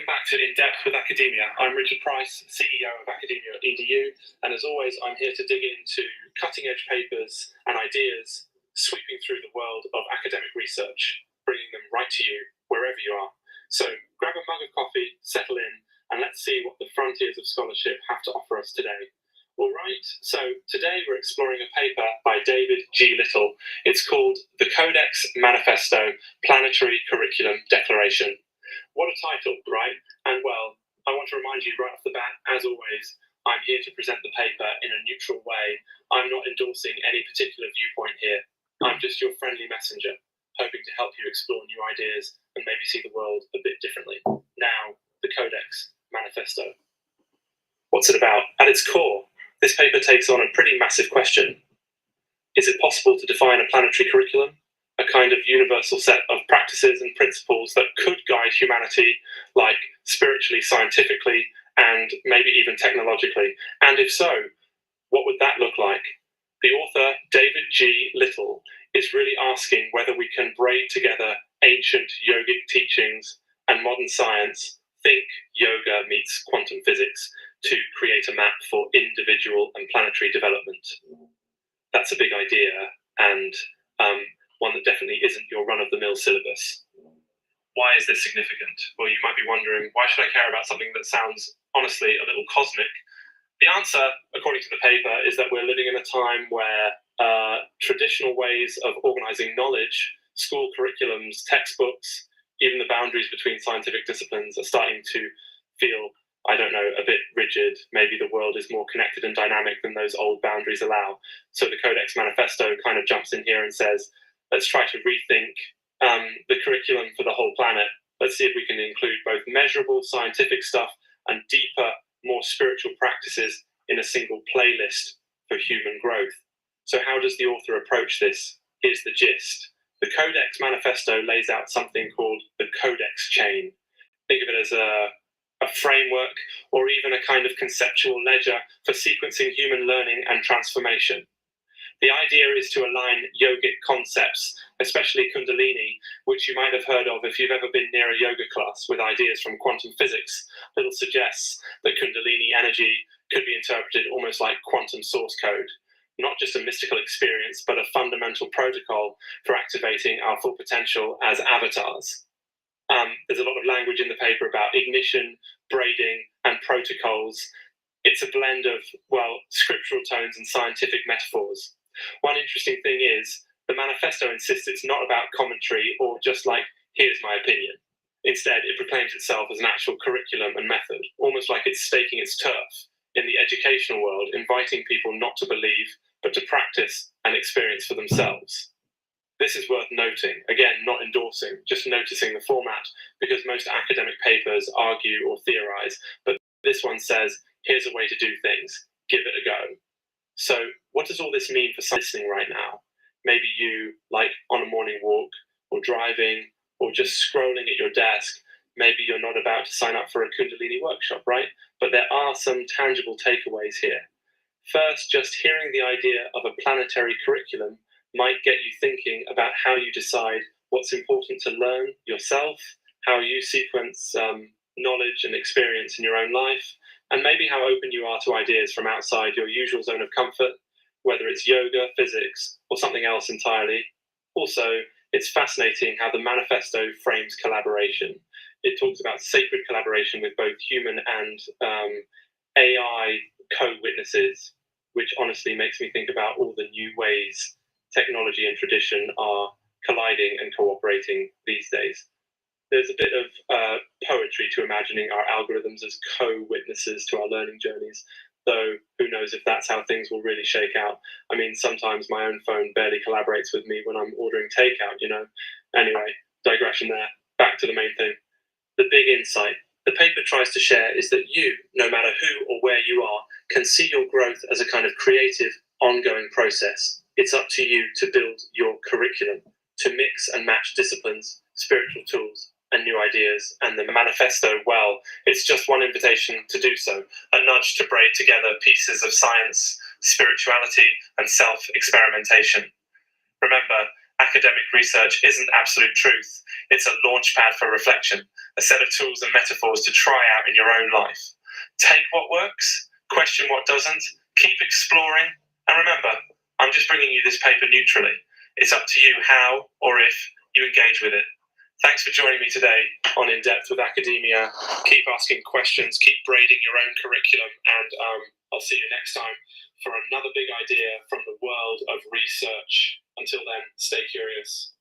back to In Depth with Academia. I'm Richard Price, CEO of Academia.edu, and as always, I'm here to dig into cutting-edge papers and ideas sweeping through the world of academic research, bringing them right to you, wherever you are. So grab a mug of coffee, settle in, and let's see what the frontiers of scholarship have to offer us today. All right, so today we're exploring a paper by David G. Little. It's called The Codex, Manifesto, Planetary Curriculum Declaration. What a title, right? And well, I want to remind you right off the bat, as always, I'm here to present the paper in a neutral way. I'm not endorsing any particular viewpoint here. I'm just your friendly messenger, hoping to help you explore new ideas and maybe see the world a bit differently. Now, the Codex Manifesto. What's it about? At its core, this paper takes on a pretty massive question. Is it possible to define a planetary curriculum? A kind of universal set of practices and principles that could guide humanity, like spiritually, scientifically, and maybe even technologically? And if so, what would that look like? The author, David G. Little, is really asking whether we can braid together ancient yogic teachings and modern science, think yoga meets quantum physics, to create a map for individual and planetary development. That's a big idea, and one that definitely isn't your run-of-the-mill syllabus. Why is this significant? Well, you might be wondering, why should I care about something that sounds, honestly, a little cosmic? The answer, according to the paper, is that we're living in a time where traditional ways of organizing knowledge, school curriculums, textbooks, even the boundaries between scientific disciplines are starting to feel, I don't know, a bit rigid. Maybe the world is more connected and dynamic than those old boundaries allow. So the Codex Manifesto kind of jumps in here and says, let's try to rethink the curriculum for the whole planet. Let's see if we can include both measurable scientific stuff and deeper, more spiritual practices in a single playlist for human growth. So how does the author approach this? Here's the gist. The Codex Manifesto lays out something called the Codex chain. Think of it as a framework or even a kind of conceptual ledger for sequencing human learning and transformation. The idea is to align yogic concepts, especially Kundalini, which you might have heard of if you've ever been near a yoga class, with ideas from quantum physics. Little suggests that Kundalini energy could be interpreted almost like quantum source code, not just a mystical experience, but a fundamental protocol for activating our full potential as avatars. There's a lot of language in the paper about ignition, braiding, and protocols. It's a blend of, well, scriptural tones and scientific metaphors. One interesting thing is, the manifesto insists it's not about commentary or just like, here's my opinion. Instead, it proclaims itself as an actual curriculum and method, almost like it's staking its turf in the educational world, inviting people not to believe, but to practice and experience for themselves. This is worth noting, again, not endorsing, just noticing the format, because most academic papers argue or theorize, but this one says, here's a way to do things, give it a go. So what does all this mean for some listening right now? Maybe you, like on a morning walk, or driving, or just scrolling at your desk. Maybe you're not about to sign up for a Kundalini workshop, right? But there are some tangible takeaways here. First, just hearing the idea of a planetary curriculum might get you thinking about how you decide what's important to learn yourself, how you sequence knowledge and experience in your own life, and maybe how open you are to ideas from outside your usual zone of comfort, whether it's yoga, physics, or something else entirely. Also, it's fascinating how the manifesto frames collaboration. It talks about sacred collaboration with both human and AI co-witnesses, which honestly makes me think about all the new ways technology and tradition are colliding and cooperating these days. There's a bit of poetry to imagining our algorithms as co-witnesses to our learning journeys, though who knows if that's how things will really shake out. I mean, sometimes my own phone barely collaborates with me when I'm ordering takeout, you know. Anyway, digression there. Back to the main thing. The big insight the paper tries to share is that you, no matter who or where you are, can see your growth as a kind of creative, ongoing process. It's up to you to build your curriculum, to mix and match disciplines, spiritual tools, and new ideas. And the manifesto, well, it's just one invitation to do so, a nudge to braid together pieces of science, spirituality, and self-experimentation. Remember, Academic research isn't absolute truth. It's a launchpad for reflection, a set of tools and metaphors to try out in your own life. Take what works, question what doesn't, keep exploring, and remember, I'm just bringing you this paper neutrally. It's up to you how or if you engage with it. Thanks for joining me today on In Depth with Academia. Keep asking questions, keep braiding your own curriculum, and I'll see you next time for another big idea from the world of research. Until then, stay curious.